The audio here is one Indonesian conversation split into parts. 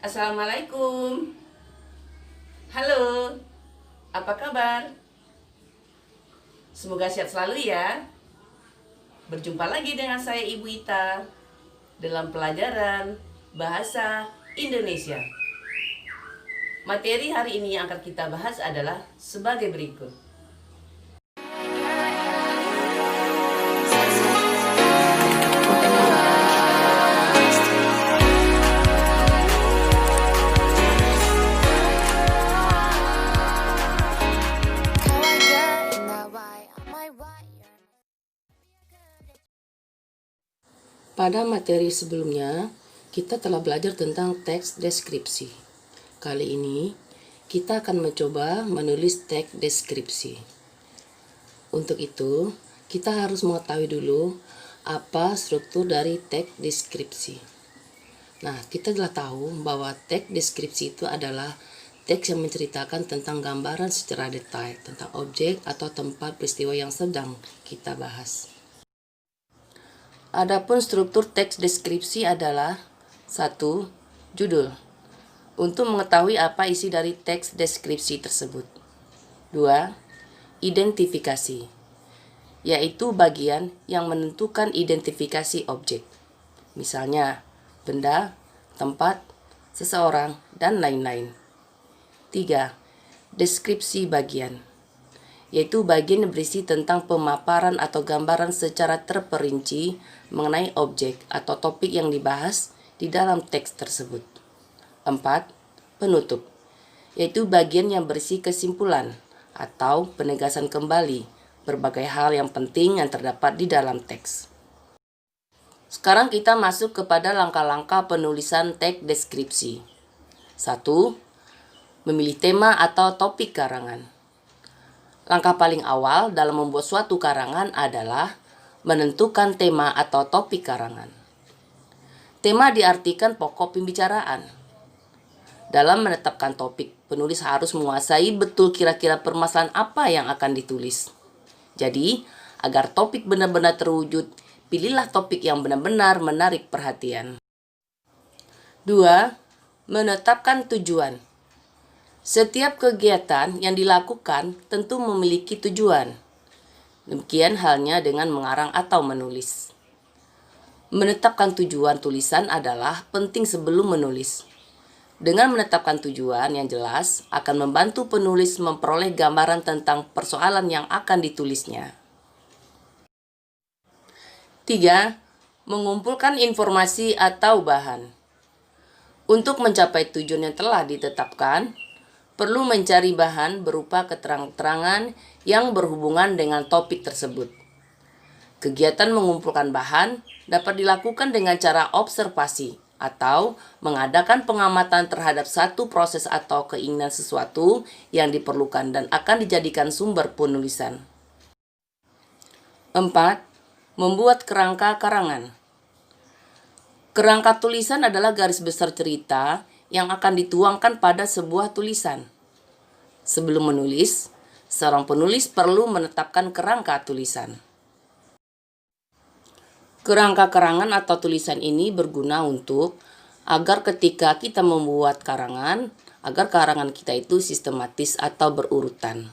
Assalamualaikum. Halo, apa kabar? Semoga sehat selalu ya. Berjumpa lagi dengan saya Ibu Ita dalam pelajaran Bahasa Indonesia. Materi hari ini yang akan kita bahas adalah sebagai berikut. Pada materi sebelumnya, kita telah belajar tentang teks deskripsi. Kali ini, kita akan mencoba menulis teks deskripsi. Untuk itu, kita harus mengetahui dulu apa struktur dari teks deskripsi. Nah, kita telah tahu bahwa teks deskripsi itu adalah teks yang menceritakan tentang gambaran secara detail tentang objek atau tempat peristiwa yang sedang kita bahas. Adapun struktur teks deskripsi adalah 1. Judul. Untuk mengetahui apa isi dari teks deskripsi tersebut. 2. Identifikasi, yaitu bagian yang menentukan identifikasi objek. Misalnya, benda, tempat, seseorang, dan lain-lain. 3. Deskripsi bagian, yaitu bagian yang berisi tentang pemaparan atau gambaran secara terperinci mengenai objek atau topik yang dibahas di dalam teks tersebut. 4. Penutup, yaitu bagian yang berisi kesimpulan atau penegasan kembali berbagai hal yang penting yang terdapat di dalam teks. Sekarang kita masuk kepada langkah-langkah penulisan teks deskripsi. 1. Memilih tema atau topik karangan. Langkah paling awal dalam membuat suatu karangan adalah menentukan tema atau topik karangan. Tema diartikan pokok pembicaraan. Dalam menetapkan topik, penulis harus menguasai betul kira-kira permasalahan apa yang akan ditulis. Jadi, agar topik benar-benar terwujud, pilihlah topik yang benar-benar menarik perhatian. 2. Menetapkan tujuan. Setiap kegiatan yang dilakukan tentu memiliki tujuan. Demikian halnya dengan mengarang atau menulis. Menetapkan tujuan tulisan adalah penting sebelum menulis. Dengan menetapkan tujuan yang jelas akan membantu penulis memperoleh gambaran tentang persoalan yang akan ditulisnya. 3. Mengumpulkan informasi atau bahan. Untuk mencapai tujuan yang telah ditetapkan, perlu mencari bahan berupa keterangan-keterangan yang berhubungan dengan topik tersebut. Kegiatan mengumpulkan bahan dapat dilakukan dengan cara observasi atau mengadakan pengamatan terhadap satu proses atau keinginan sesuatu yang diperlukan dan akan dijadikan sumber penulisan. 4. Membuat kerangka karangan. Kerangka tulisan adalah garis besar cerita yang akan dituangkan pada sebuah tulisan. Sebelum menulis, seorang penulis perlu menetapkan kerangka tulisan. Kerangka karangan atau tulisan ini berguna agar ketika kita membuat karangan, agar karangan kita itu sistematis atau berurutan.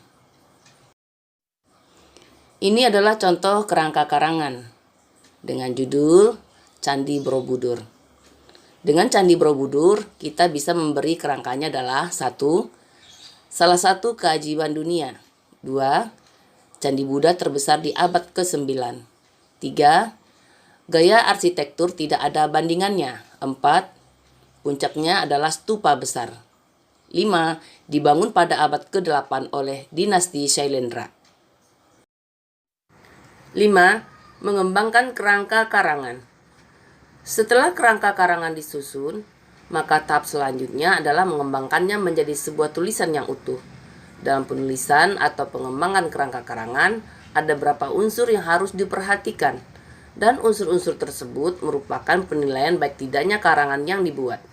Ini adalah contoh kerangka karangan dengan judul Candi Borobudur. Dengan Candi Borobudur, kita bisa memberi kerangkanya adalah 1. Salah satu keajaiban dunia. 2. Candi Buddha terbesar di abad ke-9. 3. Gaya arsitektur tidak ada bandingannya. 4. Puncaknya adalah stupa besar. 5. Dibangun pada abad ke-8 oleh dinasti Shailendra. 5. Mengembangkan kerangka karangan. Setelah kerangka karangan disusun, maka tahap selanjutnya adalah mengembangkannya menjadi sebuah tulisan yang utuh. Dalam penulisan atau pengembangan kerangka karangan, ada beberapa unsur yang harus diperhatikan, dan unsur-unsur tersebut merupakan penilaian baik tidaknya karangan yang dibuat.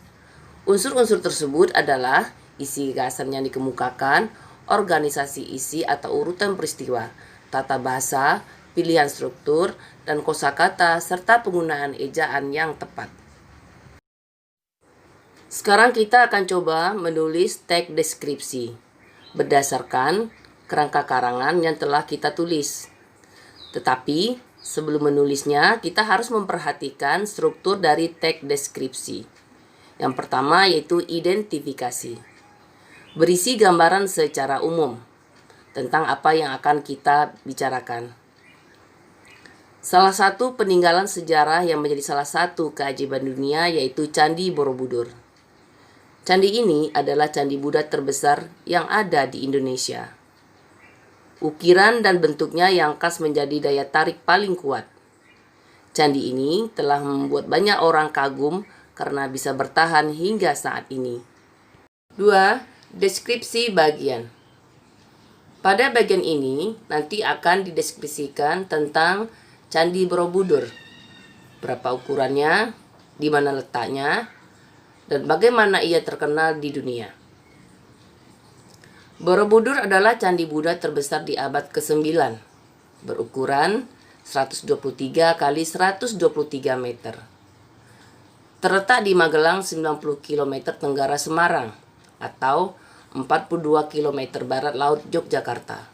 Unsur-unsur tersebut adalah isi gagasan yang dikemukakan, organisasi isi atau urutan peristiwa, tata bahasa, pilihan struktur, dan kosakata serta penggunaan ejaan yang tepat. Sekarang kita akan coba menulis teks deskripsi berdasarkan kerangka karangan yang telah kita tulis. Tetapi sebelum menulisnya, kita harus memperhatikan struktur dari teks deskripsi. Yang pertama yaitu identifikasi. Berisi gambaran secara umum tentang apa yang akan kita bicarakan. Salah satu peninggalan sejarah yang menjadi salah satu keajaiban dunia yaitu Candi Borobudur. Candi ini adalah candi Buddha terbesar yang ada di Indonesia. Ukiran dan bentuknya yang khas menjadi daya tarik paling kuat. Candi ini telah membuat banyak orang kagum karena bisa bertahan hingga saat ini. 2. Deskripsi bagian. Pada bagian ini nanti akan dideskripsikan tentang Candi Borobudur. Berapa ukurannya, di mana letaknya, dan bagaimana ia terkenal di dunia. Borobudur adalah candi Buddha terbesar di abad ke-9, berukuran 123 kali 123 meter. Terletak di Magelang 90 km tenggara Semarang atau 42 km barat laut Yogyakarta.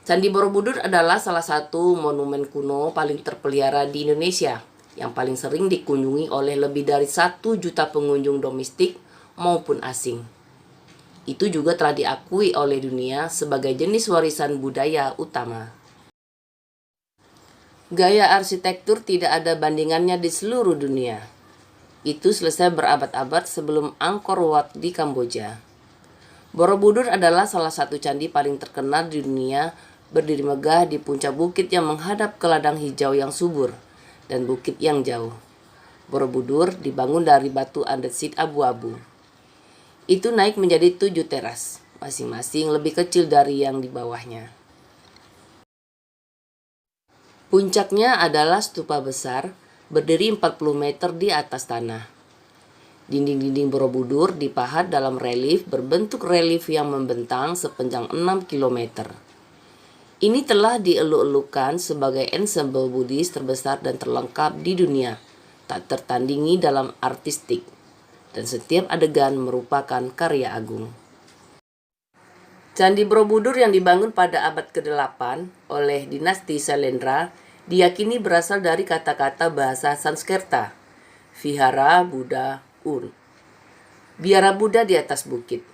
Candi Borobudur adalah salah satu monumen kuno paling terpelihara di Indonesia yang paling sering dikunjungi oleh lebih dari 1 juta pengunjung domestik maupun asing. Itu juga telah diakui oleh dunia sebagai jenis warisan budaya utama. Gaya arsitektur tidak ada bandingannya di seluruh dunia. Itu selesai berabad-abad sebelum Angkor Wat di Kamboja. Borobudur adalah salah satu candi paling terkenal di dunia, berdiri megah di puncak bukit yang menghadap ke ladang hijau yang subur dan bukit yang jauh. Borobudur dibangun dari batu andesit abu-abu. Itu naik menjadi 7 teras, masing-masing lebih kecil dari yang di bawahnya. Puncaknya adalah stupa besar, berdiri 40 meter di atas tanah. Dinding-dinding Borobudur dipahat dalam relief berbentuk relief yang membentang sepanjang 6 km. Ini telah dieluk-elukan sebagai ensemble Buddhis terbesar dan terlengkap di dunia, tak tertandingi dalam artistik, dan setiap adegan merupakan karya agung. Candi Borobudur yang dibangun pada abad ke-8 oleh dinasti Sailendra diyakini berasal dari kata-kata bahasa Sanskerta, Vihara Buddha Ur, biara Buddha di atas bukit.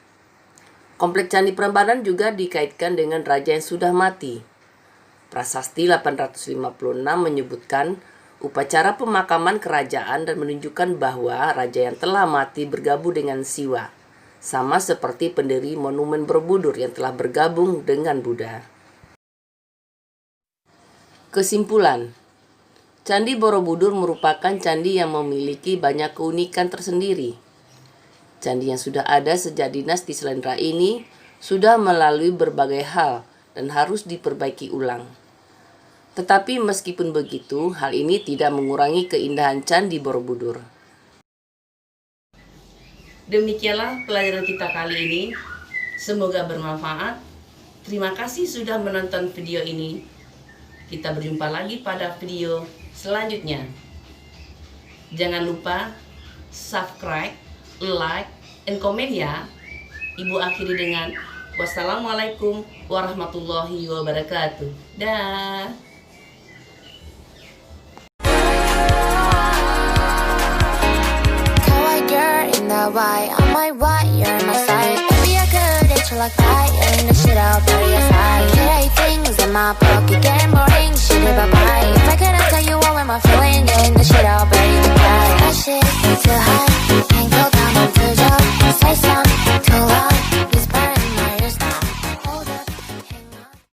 Kompleks Candi Prambanan juga dikaitkan dengan raja yang sudah mati. Prasasti 856 menyebutkan upacara pemakaman kerajaan dan menunjukkan bahwa raja yang telah mati bergabung dengan Siwa, sama seperti pendiri monumen Borobudur yang telah bergabung dengan Buddha. Kesimpulan, Candi Borobudur merupakan candi yang memiliki banyak keunikan tersendiri. Candi yang sudah ada sejak dinasti Sailendra ini sudah melalui berbagai hal dan harus diperbaiki ulang. Tetapi meskipun begitu, hal ini tidak mengurangi keindahan Candi Borobudur. Demikianlah pelajaran kita kali ini. Semoga bermanfaat. Terima kasih sudah menonton video ini. Kita berjumpa lagi pada video selanjutnya. Jangan lupa subscribe, like, dan komen ya. Ibu akhiri dengan wassalamualaikum warahmatullahi wabarakatuh. Dah. Why on my right, you're on my side. Baby, I could hit you like that. You're in the shit out, bury your side. Hate things in my pocket, getting boring. Shit, bye bye. If I couldn't